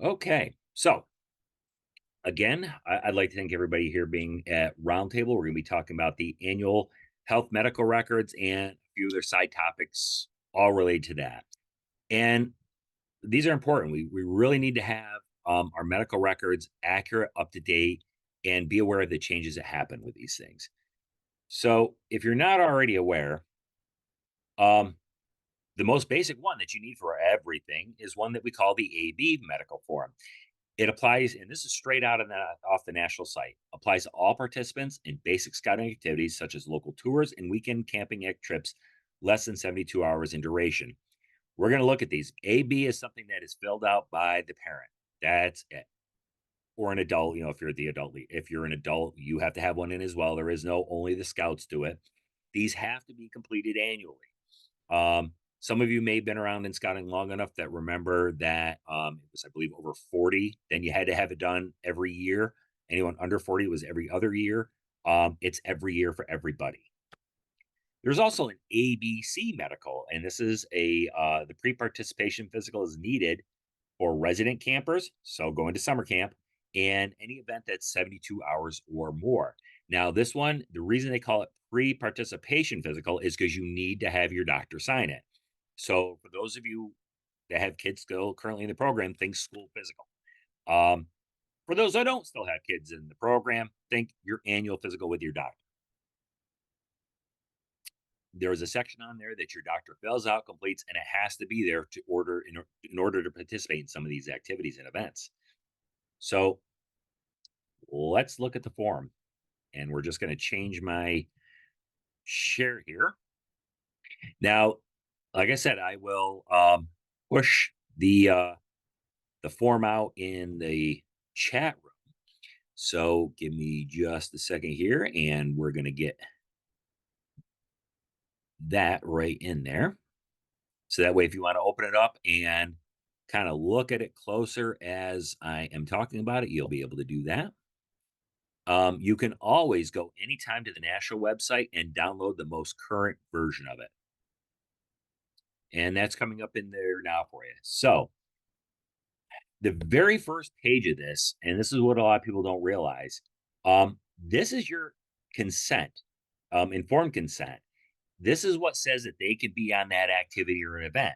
Okay. So again, I'd like to thank everybody here being at Roundtable. We're going to be talking about the annual health medical records and a few other side topics all related to that. And these are important. We really need to have our medical records accurate, up to date, and be aware of the changes that happen with these things. So if you're not already aware, um, the most basic one that you need for everything is one that we call the AB medical form. It applies, and this is straight out of off the national site, applies to all participants in basic scouting activities such as local tours and weekend camping trips less than 72 hours in duration. We're going to look at these. AB is something that is filled out by the parent. That's it. Or an adult, if you're the adult, if you're an adult, you have to have one in as well. There is no only the scouts do it. These have to be completed annually. Some of you may have been around in scouting long enough that remember that it was, I believe, over 40. Then you had to have it done every year. Anyone under 40 was every other year. It's every year for everybody. There's also an ABC medical, and this is the pre-participation physical is needed for resident campers, so going to summer camp, and any event that's 72 hours or more. Now, this one, the reason they call it pre-participation physical is because you need to have your doctor sign it. So for those of you that have kids still currently in the program, think school physical. Um, for those that don't still have kids in the program, think your annual physical with your doctor. There's a section on there that your doctor fills out, completes, and it has to be there to order in order to participate in some of these activities and events. So let's look at the form, and we're just going to change my share here. Now, like I said, I will push the form out in the chat room. So give me just a second here, and we're going to get that right in there. So that way, if you want to open it up and kind of look at it closer as I am talking about it, you'll be able to do that. You can always go anytime to the national website and download the most current version of it. And that's coming up in there now for you. So, the very first page of this, and this is what a lot of people don't realize, this is your consent, informed consent. This is what says that they could be on that activity or an event.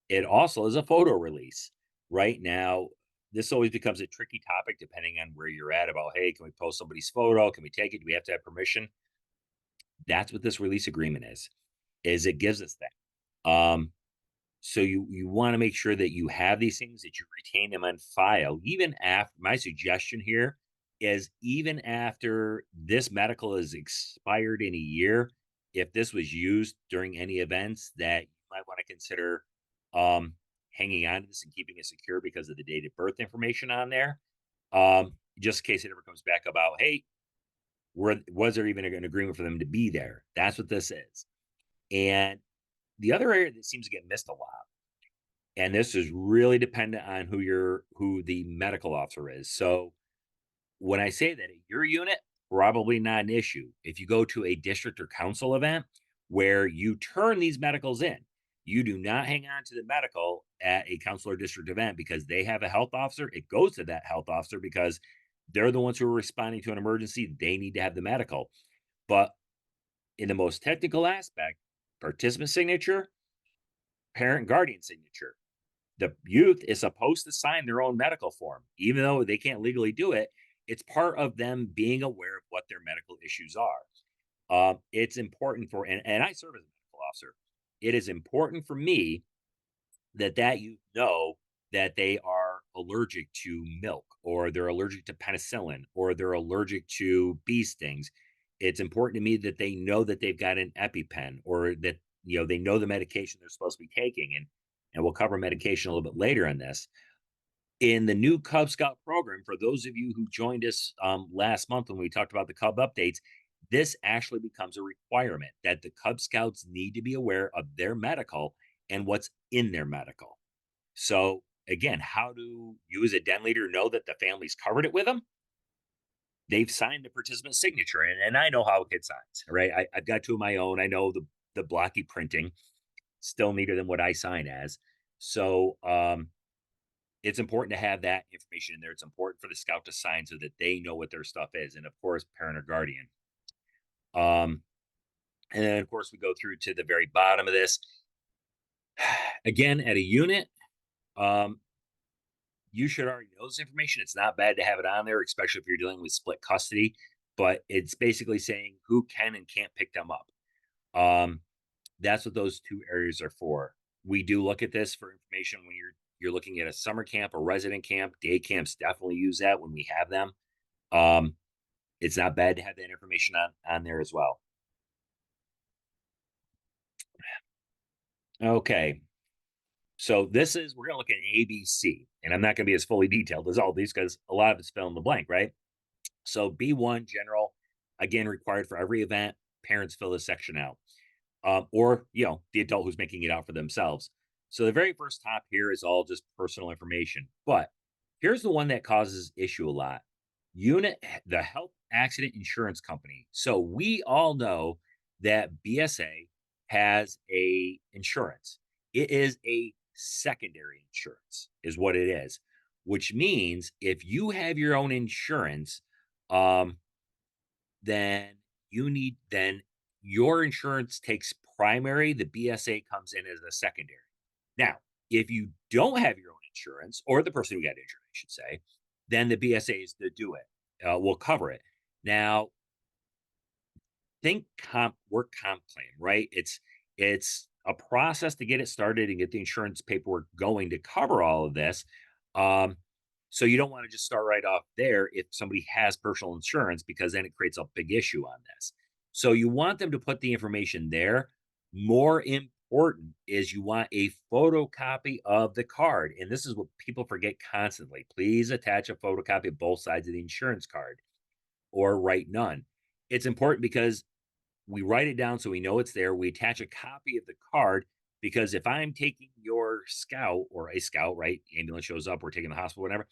It also is a photo release. Right now, this always becomes a tricky topic depending on where you're at about, hey, can we post somebody's photo? Can we take it? Do we have to have permission? That's what this release agreement is it gives us that. So you want to make sure that you have these things, that you retain them on file, even after my suggestion here is even after this medical is expired in a year, if this was used during any events that you might want to consider um hanging on to this and keeping it secure because of the date of birth information on there. Just in case it ever comes back about, hey, was there even an agreement for them to be there? That's what this is. And the other area that seems to get missed a lot, and this is really dependent on who the medical officer is. So when I say that at your unit, probably not an issue. If you go to a district or council event where you turn these medicals in, you do not hang on to the medical at a council or district event because they have a health officer. It goes to that health officer because they're the ones who are responding to an emergency. They need to have the medical. But in the most technical aspect, participant signature, parent guardian signature, the youth is supposed to sign their own medical form, even though they can't legally do it. It's part of them being aware of what their medical issues are. It's important and I serve as a medical officer. It is important for me that you know that they are allergic to milk, or they're allergic to penicillin, or they're allergic to bee stings. It's important to me that they know that they've got an EpiPen, or that they know the medication they're supposed to be taking. And we'll cover medication a little bit later in this. In the new Cub Scout program, for those of you who joined us last month when we talked about the Cub updates, this actually becomes a requirement that the Cub Scouts need to be aware of their medical and what's in their medical. So, again, how do you as a den leader know that the family's covered it with them? They've signed the participant signature, and I know how a kid signs, right? I've got two of my own. I know the blocky printing still neater than what I sign as. So, it's important to have that information in there. It's important for the scout to sign so that they know what their stuff is. And of course, parent or guardian. Um, and then of course we go through to the very bottom of this. Again, at a unit, um, you should already know this information. It's not bad to have it on there, especially if you're dealing with split custody. But it's basically saying who can and can't pick them up. Um, that's what those two areas are for. We do look at this for information when you're looking at a summer camp or resident camp. Day camps definitely use that when we have them. Um, it's not bad to have that information on there as well. Okay, so this is we're going to look at ABC, and I'm not going to be as fully detailed as all these because a lot of it's fill in the blank, right? So B1 general, again required for every event. Parents fill this section out. Or the adult who's making it out for themselves. So the very first top here is all just personal information. But here's the one that causes issue a lot. Unit the health accident insurance company. So we all know that BSA has a insurance. It is a secondary insurance, is what it is, which means if you have your own insurance, um, then then your insurance takes primary, the BSA comes in as a secondary. Now, if you don't have your own insurance, or the person who got injured, I should say, then the BSA is to do it. Will cover it. Now, think work comp claim, right? It's a process to get it started and get the insurance paperwork going to cover all of this. Um, so you don't want to just start right off there if somebody has personal insurance because then it creates a big issue on this. So you want them to put the information there. More important is you want a photocopy of the card. And this is what people forget constantly. Please attach a photocopy of both sides of the insurance card or write none. It's important because we write it down so we know it's there. We attach a copy of the card because if I'm taking your scout or a scout, right? Ambulance shows up, we're taking the hospital, whatever.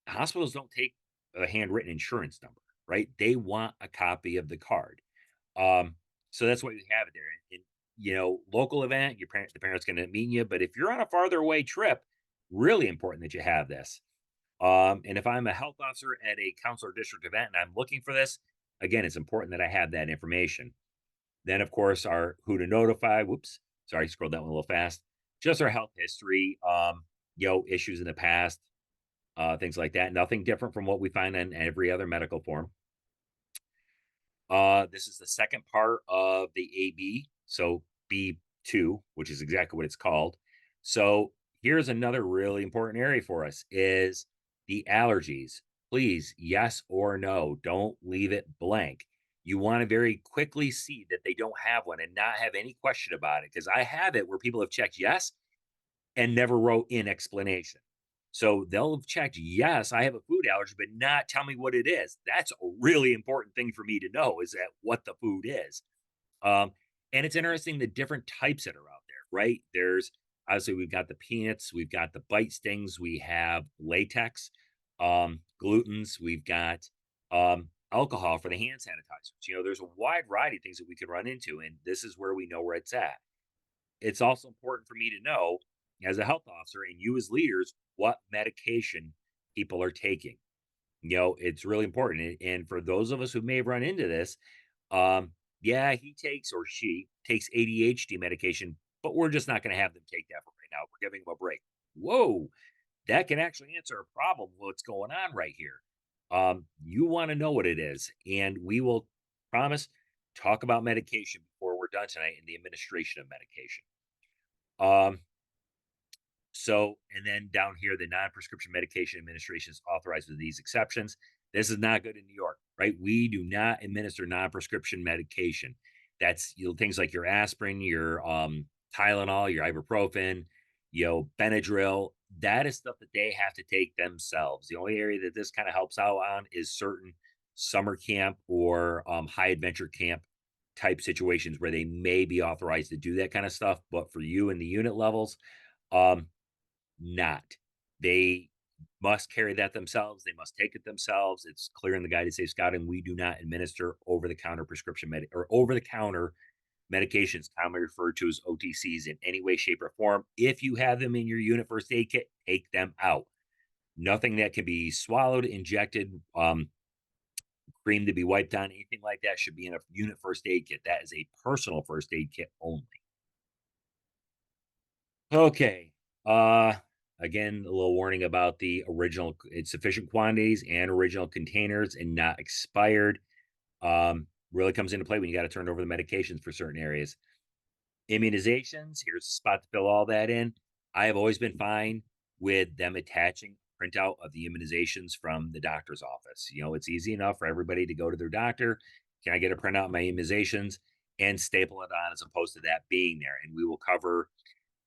Hospitals don't take a handwritten insurance number, right? They want a copy of the card. Um, so that's why we have it there. And local event, the parents going to meet you. But if you're on a farther away trip, really important that you have this. And if I'm a health officer at a council or district event and I'm looking for this, again, it's important that I have that information. Then, of course, our who to notify. Whoops, sorry, scrolled that one a little fast. Just our health history, issues in the past, things like that. Nothing different from what we find in every other medical form. This is the second part of the AB, so B2, which is exactly what it's called. So here's another really important area for us is the allergies. Please, yes or no, don't leave it blank. You want to very quickly see that they don't have one and not have any question about it. Because I have it where people have checked yes and never wrote in explanation. So they'll have checked, yes, I have a food allergy, but not tell me what it is. That's a really important thing for me to know is that what the food is. Um, and it's interesting the different types that are out there, right? There's obviously we've got the peanuts, we've got the bite stings, we have latex, glutens, we've got alcohol for the hand sanitizers. There's a wide variety of things that we could run into, and this is where we know where it's at. It's also important for me to know as a health officer and you as leaders what medication people are taking. It's really important. And for those of us who may have run into this, yeah, he takes or she takes ADHD medication, but we're just not going to have them take that for right now. We're giving them a break. Whoa, that can actually answer a problem. What's going on right here? You want to know what it is, and we will promise talk about medication before we're done tonight and the administration of medication. Um, and then down here, the non-prescription medication administration is authorized with these exceptions. This is not good in New York, right? We do not administer non-prescription medication. That's things like your aspirin, your Tylenol, your ibuprofen, Benadryl. That is stuff that they have to take themselves. The only area that this kind of helps out on is certain summer camp or high adventure camp type situations where they may be authorized to do that kind of stuff. But for you in the unit levels, um, not. They must carry that themselves. They must take it themselves. It's clear in the Guide to Safe Scouting. We do not administer over-the-counter prescription or over-the-counter medications, commonly referred to as OTCs, in any way, shape, or form. If you have them in your unit first aid kit, take them out. Nothing that can be swallowed, injected, cream to be wiped on, anything like that should be in a unit first aid kit. That is a personal first aid kit only. Okay. Uh Again, a little warning about the original, it's sufficient quantities and original containers and not expired. Really comes into play when you got to turn over the medications for certain areas. Immunizations, here's a spot to fill all that in. I have always been fine with them attaching a printout of the immunizations from the doctor's office. It's easy enough for everybody to go to their doctor. Can I get a printout of my immunizations and staple it on, as opposed to that being there? And we will cover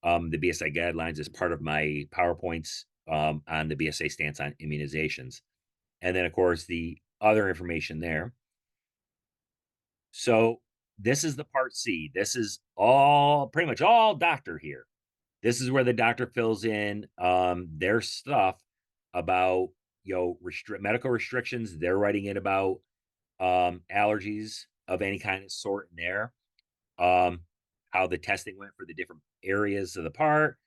the BSA guidelines as part of my PowerPoints on the BSA stance on immunizations. And then, of course, the other information there. So, this is the part C. This is all pretty much all doctor here. This is where the doctor fills in their stuff about medical restrictions. They're writing in about allergies of any kind of sort in there. Um, how the testing went for the different areas of the part.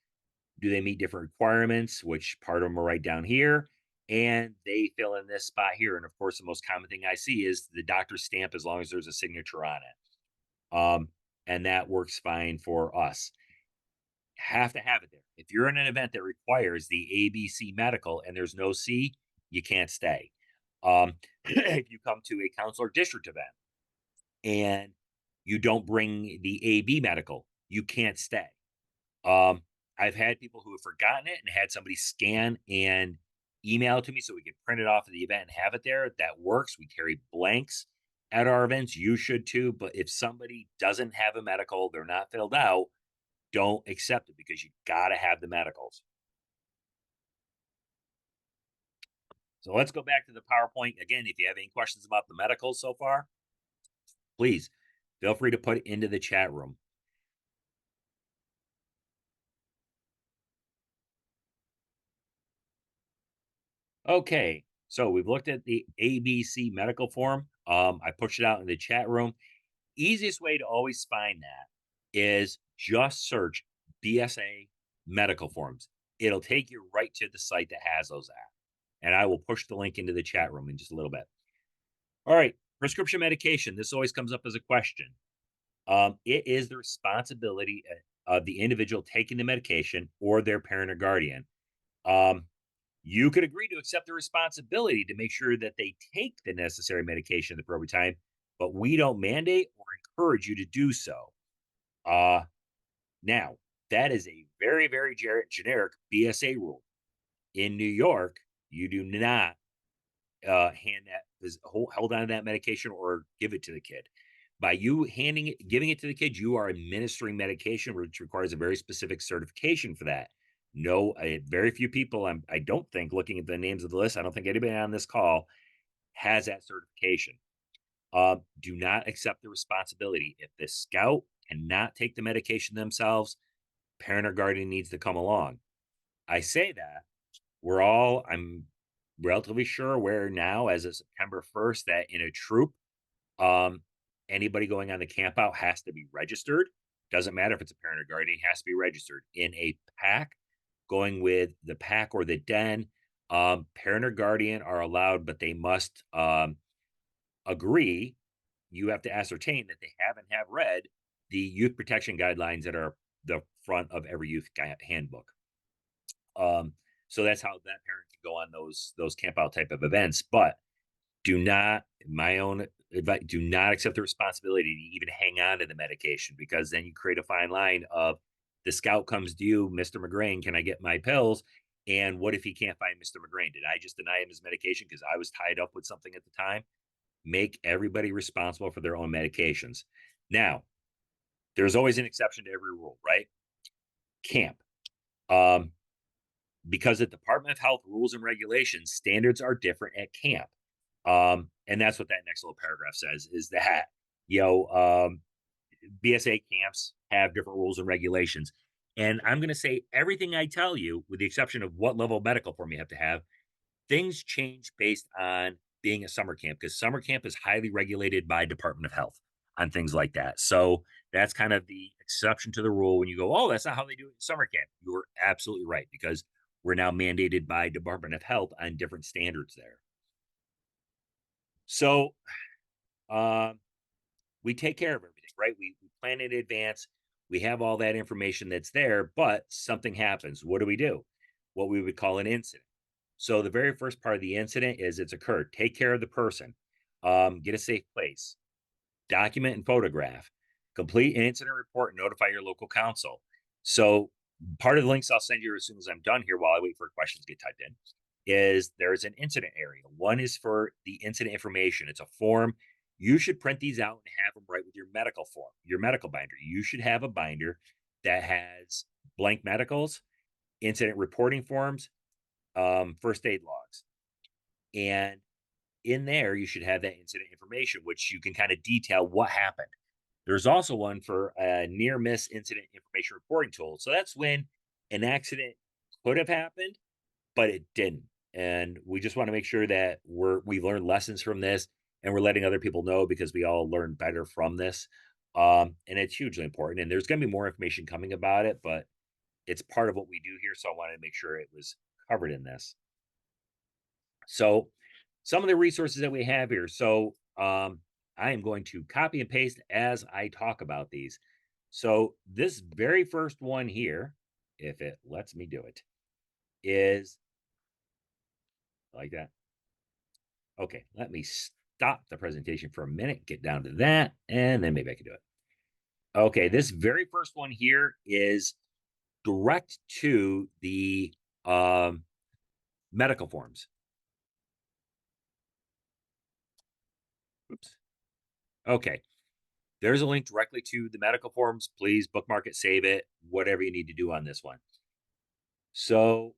Do they meet different requirements? Which part of them are right down here? And they fill in this spot here. And of course, the most common thing I see is the doctor's stamp, as long as there's a signature on it. And that works fine for us. Have to have it there. If you're in an event that requires the ABC medical and there's no C, you can't stay. If you come to a counselor district event and you don't bring the AB medical, you can't stay. Um, I've had people who have forgotten it and had somebody scan and email it to me so we can print it off of the event and have it there. That works. We carry blanks at our events. You should too. But if somebody doesn't have a medical, they're not filled out, don't accept it, because you got to have the medicals. So let's go back to the PowerPoint. Again, if you have any questions about the medicals so far, please feel free to put it into the chat room. Okay, so we've looked at the ABC medical form. I pushed it out in the chat room. Easiest way to always find that is just search BSA medical forms. It'll take you right to the site that has those at. And I will push the link into the chat room in just a little bit. All right, prescription medication. This always comes up as a question. It is the responsibility of the individual taking the medication or their parent or guardian. Um, you could agree to accept the responsibility to make sure that they take the necessary medication at the appropriate time, but we don't mandate or encourage you to do so. Uh, Now, that is a very, very generic BSA rule. In New York, you do not hand that hold on to that medication or give it to the kid. By you giving it to the kid, you are administering medication, which requires a very specific certification for that. No, very few people. I don't think, looking at the names of the list, I don't think anybody on this call has that certification. Do not accept the responsibility. If the scout cannot take the medication themselves, parent or guardian needs to come along. I say that I'm relatively sure aware now, as of September 1st, that in a troop, um, anybody going on the camp out has to be registered. Doesn't matter if it's a parent or guardian, has to be registered. In a pack, going with the pack or the den, parent or guardian are allowed, but they must agree. You have to ascertain that they have read the youth protection guidelines that are the front of every youth handbook. Um, so that's how that parent can go on those camp out type of events. But do not, my own advice, do not accept the responsibility to even hang on to the medication, because then you create a fine line of, the scout comes to you, Mr. McGrain, can I get my pills? And what if he can't find Mr. McGrain? Did I just deny him his medication because I was tied up with something at the time? Make everybody responsible for their own medications. Now, there's always an exception to every rule, right? Camp. Um, because the Department of Health rules and regulations, standards are different at camp. And that's what that next little paragraph says, is that, you know, BSA camps have different rules and regulations. And I'm going to say everything I tell you, with the exception of what level of medical form you have to have, things change based on being a summer camp, because summer camp is highly regulated by Department of Health on things like that. So that's kind of the exception to the rule when you go, oh, that's not how they do it in summer camp. You're absolutely right, because We're now mandated by Department of Health on different standards there. So um, we take care of everything, right? We plan in advance. We have all that information that's there, but something happens. What do we do? What we would call an incident. So the very first part of the incident is it's occurred. Take care of the person. Get a safe place. Document and photograph. Complete an incident report and notify your local council. So part of the links I'll send you as soon as I'm done here while I wait for questions to get typed in is there's an incident area. One is for the incident information. It's a form. You should print these out and have them right with your medical form, your medical binder. You should have a binder that has blank medicals, incident reporting forms, first aid logs. And in there, you should have that incident information, which you can kind of detail what happened. There's also one for a near miss incident information reporting tool. So that's when an accident could have happened, but it didn't. And we just want to make sure that we learn lessons from this and we're letting other people know because we all learn better from this. And it's hugely important. And there's going to be more information coming about it, but it's part of what we do here. So I wanted to make sure it was covered in this. So some of the resources that we have here. So I am going to copy and paste as I talk about these. So this very first one here, if it lets me do it, is like that. Okay, let me stop the presentation for a minute, get down to that, and then maybe I can do it. Okay, this very first one here is direct to the medical forms. Oops. Okay, there's a link directly to the medical forms. Please bookmark it, save it, whatever you need to do on this one. So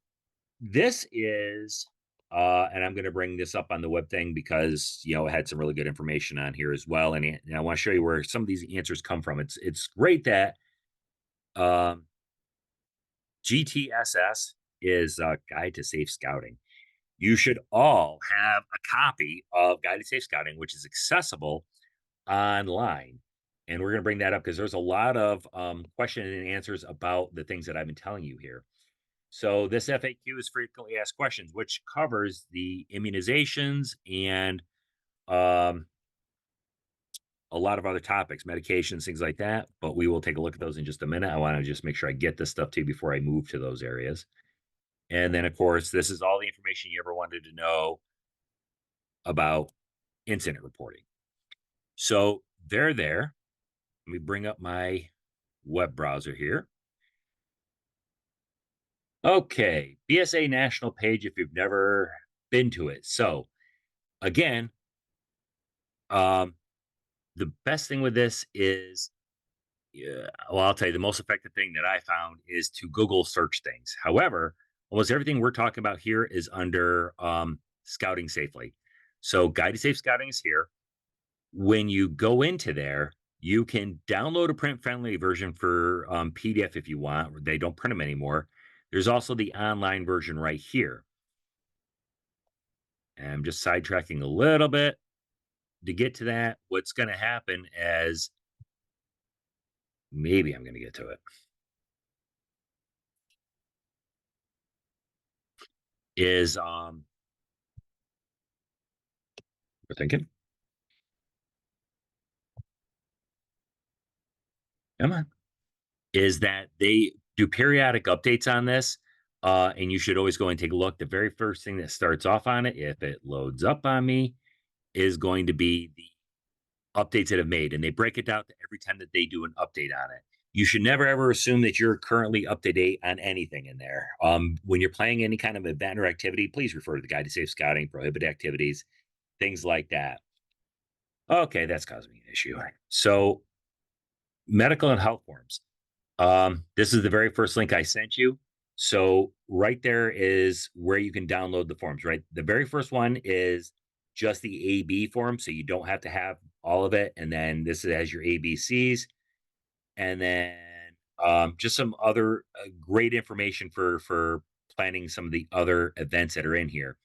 this is, and I'm going to bring this up on the web thing because it had some really good information on here as well, and I want to show you where some of these answers come from. It's great that um, GTSS is a Guide to Safe Scouting. You should all have a copy of Guide to Safe Scouting, which is accessible online. And we're going to bring that up because there's a lot of question and answers about the things that I've been telling you here. So this FAQ is frequently asked questions, which covers the immunizations and um, a lot of other topics, medications, things like that. But we will take a look at those in just a minute. I want to just make sure I get this stuff to you before I move to those areas. And then, of course, this is all the information you ever wanted to know about incident reporting. So they're there. Let me bring up my web browser here. Okay, BSA national page if you've never been to it. So again, um, the best thing with this is, yeah, well, I'll tell you, the most effective thing that I found is to Google search things. However, almost everything we're talking about here is under Scouting Safely. So Guide to Safe Scouting is here. When you go into there, you can download a print friendly version for PDF if you want. They don't print them anymore. There's also the online version right here. And I'm just sidetracking a little bit to get to that. What's going to happen as maybe I'm going to get to it is we're thinking, come on, is that they do periodic updates on this. And you should always go and take a look. The very first thing that starts off on it, if it loads up on me, is going to be the updates that have made, and they break it down to every time that they do an update on it. You should never ever assume that you're currently up to date on anything in there. When you're playing any kind of event or activity, please refer to the Guide to Safe Scouting, prohibit activities, things like that. Okay, that's causing me an issue. So, medical and health forms. This is the very first link I sent you. So, right there is where you can download the forms, right? The very first one is just the AB form. So, you don't have to have all of it. And then this has your ABCs. And then just some other great information for planning some of the other events that are in here.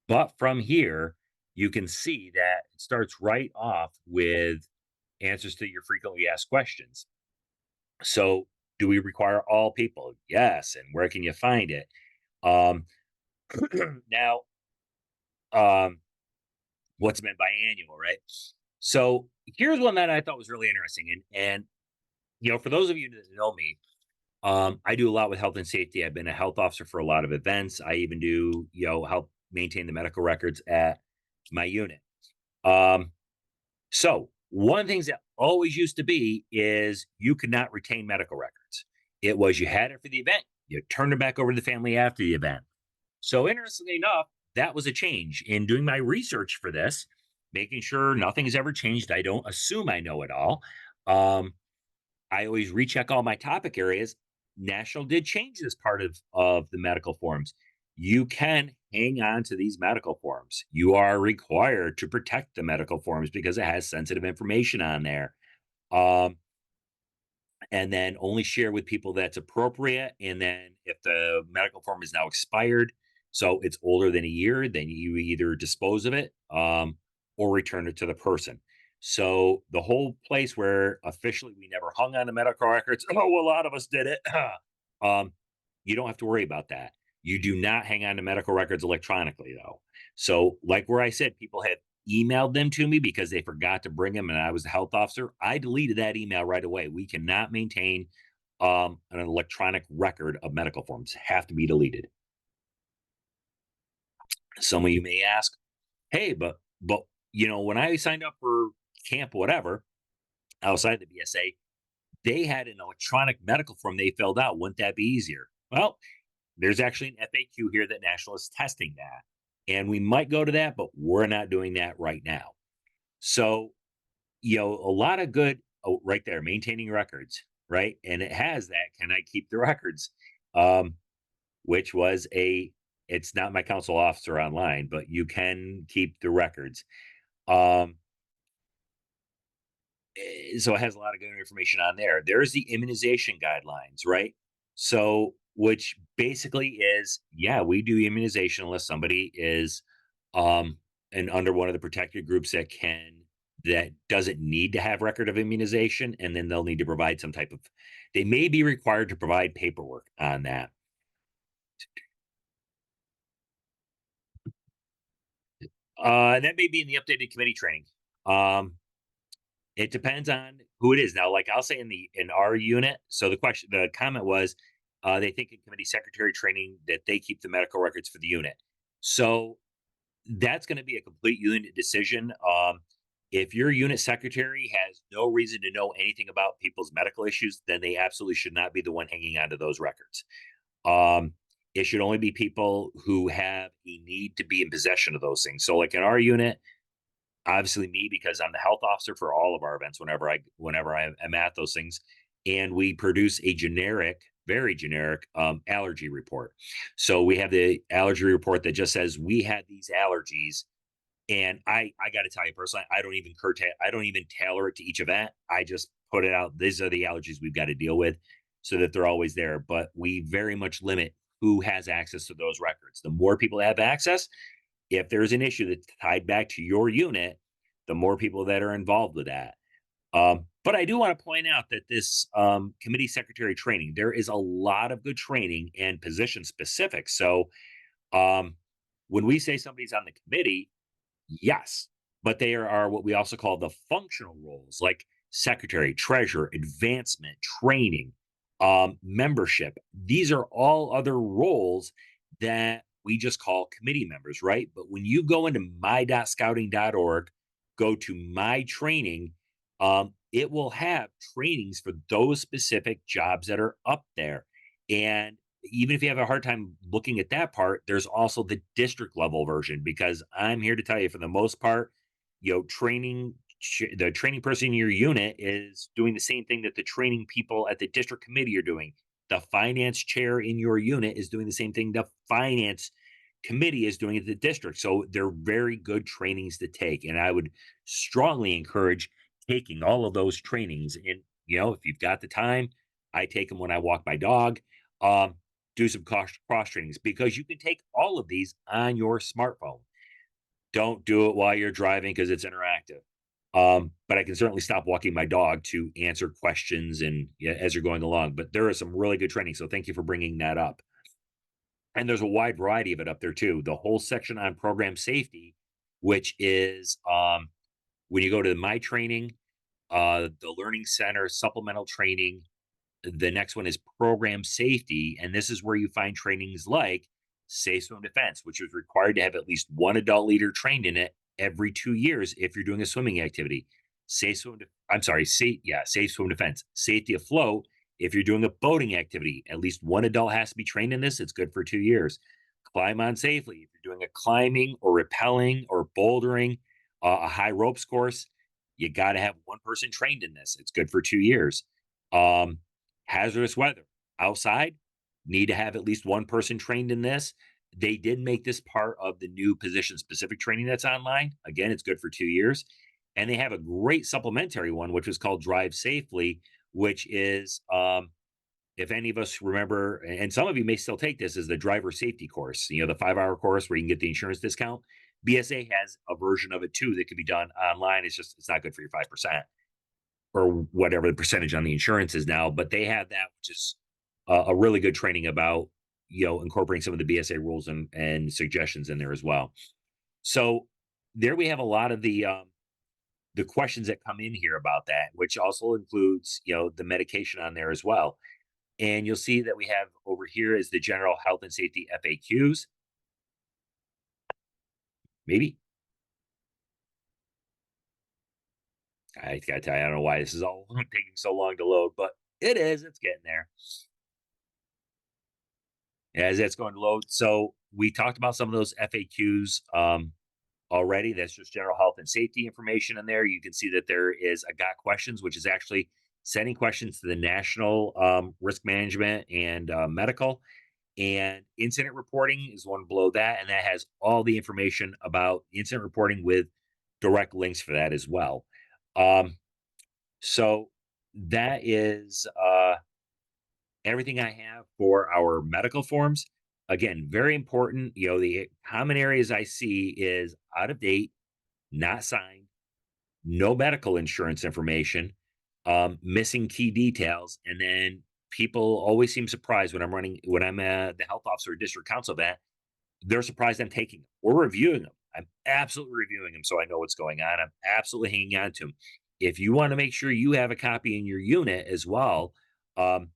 But from here, you can see that it starts right off with answers to your frequently asked questions. So, do we require all people? Yes. And where can you find it? Um, now, um, what's meant by annual, right? So here's one that I thought was really interesting, and for those of you that know me, I do a lot with health and safety. I've been a health officer for a lot of events. I even do, help maintain the medical records at my unit. Um, so one of the things that always used to be is you could not retain medical records. It was you had it for the event, you turned it back over to the family after the event. So interestingly enough, that was a change in doing my research for this, making sure nothing has ever changed. I don't assume I know it all. Um, I always recheck all my topic areas. National did change this part of the medical forms. You can hang on to these medical forms. You are required to protect the medical forms because it has sensitive information on there. Um, and then only share with people that's appropriate. And then if the medical form is now expired, so it's older than a year, then you either dispose of it or return it to the person. So the whole place where officially we never hung on the medical records, oh, well, a lot of us did it. um, you don't have to worry about that. You do not hang on to medical records electronically, though. So, like where I said, people have emailed them to me because they forgot to bring them and I was the health officer. I deleted that email right away. We cannot maintain an electronic record of medical forms, have to be deleted. Some of you may ask, hey, but when I signed up for camp, whatever, outside the BSA, they had an electronic medical form they filled out. Wouldn't that be easier? Well, there's actually an FAQ here that National is testing that. And we might go to that, but we're not doing that right now. So a lot of good. Oh, right there, maintaining records, right? And it has that. Can I keep the records? Um, which was it's not my council officer online, but you can keep the records. Um, so it has a lot of good information on there. There's the immunization guidelines, right? So, which basically is, yeah, we do immunization unless somebody is um and under one of the protected groups that doesn't need to have record of immunization, and then they'll need to provide some type of they may be required to provide paperwork on that. That may be in the updated committee training. Um, it depends on who it is. Now, like I'll say in our unit, so the comment was they think in committee secretary training that they keep the medical records for the unit. So that's going to be a complete unit decision. If your unit secretary has no reason to know anything about people's medical issues, then they absolutely should not be the one hanging onto those records. Um, it should only be people who have a need to be in possession of those things. So, like in our unit, obviously me because I'm the health officer for all of our events whenever I am at those things, and we produce a generic, very generic allergy report. So we have the allergy report that just says we had these allergies, and I got to tell you personally, I don't even tailor it to each event. I just put it out. These are the allergies we've got to deal with, so that they're always there. But we very much limit who has access to those records. The more people have access, if there's an issue that's tied back to your unit, the more people that are involved with that. But I do want to point out that this committee secretary training, there is a lot of good training and position specific. So um, when we say somebody's on the committee, yes, but they are what we also call the functional roles, like secretary, treasurer, advancement, training, membership. These are all other roles that we just call committee members, right? But when you go into my.scouting.org, go to my training, it will have trainings for those specific jobs that are up there. And even if you have a hard time looking at that part, there's also the district level version, because I'm here to tell you, for the most part, the training person in your unit is doing the same thing that the training people at the district committee are doing. The finance chair in your unit is doing the same thing the finance committee is doing at the district. So they're very good trainings to take. And I would strongly encourage taking all of those trainings. And, if you've got the time, I take them when I walk my dog. Um, do some cross trainings, because you can take all of these on your smartphone. Don't do it while you're driving because it's interactive. But I can certainly stop walking my dog to answer questions and, yeah, as you're going along. But there is some really good training. So thank you for bringing that up. And there's a wide variety of it up there too. The whole section on program safety, which is when you go to my training, the learning center, supplemental training. The next one is program safety. And this is where you find trainings like safe swim defense, which is required to have at least one adult leader trained in it every 2 years if you're doing a swimming activity. Safe swim, I'm sorry, safe swim defense. Safety afloat. If you're doing a boating activity, at least one adult has to be trained in this. It's good for 2 years. Climb on safely. If you're doing a climbing or rappelling or bouldering, a high ropes course, you got to have one person trained in this. It's good for 2 years. Um, Hazardous weather outside, need to have at least one person trained in this. They did make this part of the new position specific training that's online. Again, it's good for 2 years. And they have a great supplementary one, which is called Drive Safely, which is, if any of us remember, and some of you may still take this, is the driver safety course, the 5 hour course where you can get the insurance discount. BSA has a version of it too that can be done online. It's not good for your 5% or whatever the percentage on the insurance is now, but they have that, which is a really good training about, incorporating some of the BSA rules and suggestions in there as well. So there we have a lot of the questions that come in here about that, which also includes, the medication on there as well. And you'll see that we have over here is the general health and safety FAQs. Maybe. I gotta tell you, I don't know why this is all taking so long to load, but it is. It's getting there as it's going to load. So we talked about some of those FAQs already. That's just general health and safety information in there. You can see that there is a got questions, which is actually sending questions to the national risk management and medical. And incident reporting is one below that. And that has all the information about incident reporting with direct links for that as well. So that is everything I have for our medical forms. Again, very important. The common areas I see is out of date, not signed, no medical insurance information, missing key details, and then people always seem surprised when I'm the health officer or district council event. They're surprised I'm taking them or reviewing them. I'm absolutely reviewing them so I know what's going on. I'm absolutely hanging on to them. If you want to make sure you have a copy in your unit as well, um,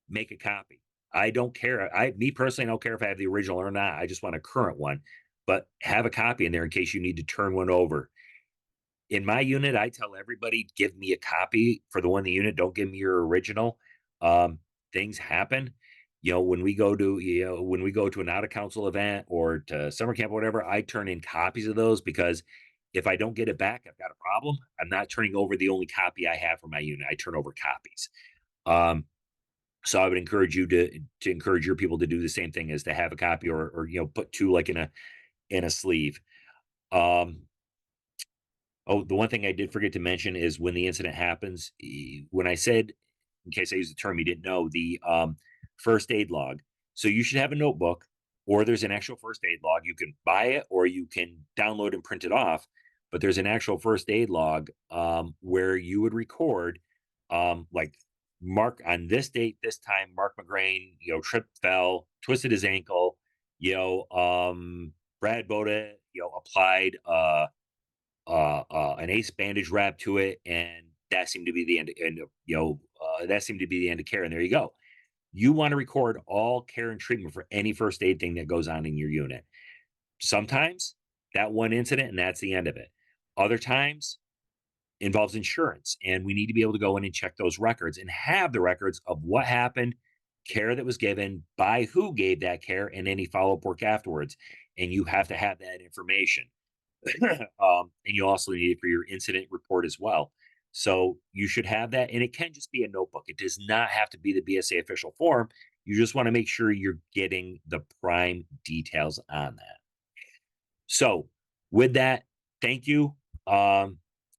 make a copy. I don't care. Me personally, I don't care if I have the original or not. I just want a current one, but have a copy in there in case you need to turn one over. In my unit, I tell everybody, give me a copy for the one in the unit. Don't give me your original. Um, Things happen. When we go to an out of council event or to summer camp or whatever, I turn in copies of those because if I don't get it back, I've got a problem. I'm not turning over the only copy I have for my unit. I turn over copies. Um, so I would encourage you to encourage your people to do the same thing as to have a copy or put two like in a sleeve. Um, Oh, the one thing I did forget to mention is when the incident happens, when I said, in case I used the term you didn't know, the first aid log. So you should have a notebook, or there's an actual first aid log. You can buy it, or you can download and print it off. But there's an actual first aid log where you would record, like Mark on this date, this time, Mark McGrain, tripped, fell, twisted his ankle, Brad Boda, applied. An ace bandage wrap to it, and that seemed to be the end. That seemed to be the end of care. And there you go. You want to record all care and treatment for any first aid thing that goes on in your unit. Sometimes that one incident, and that's the end of it. Other times involves insurance, and we need to be able to go in and check those records and have the records of what happened, care that was given, by who gave that care, and any follow up work afterwards. And you have to have that information. And you also need it for your incident report as well. So you should have that, and it can just be a notebook. It does not have to be the BSA official form. You just want to make sure you're getting the prime details on that. So with that, thank you.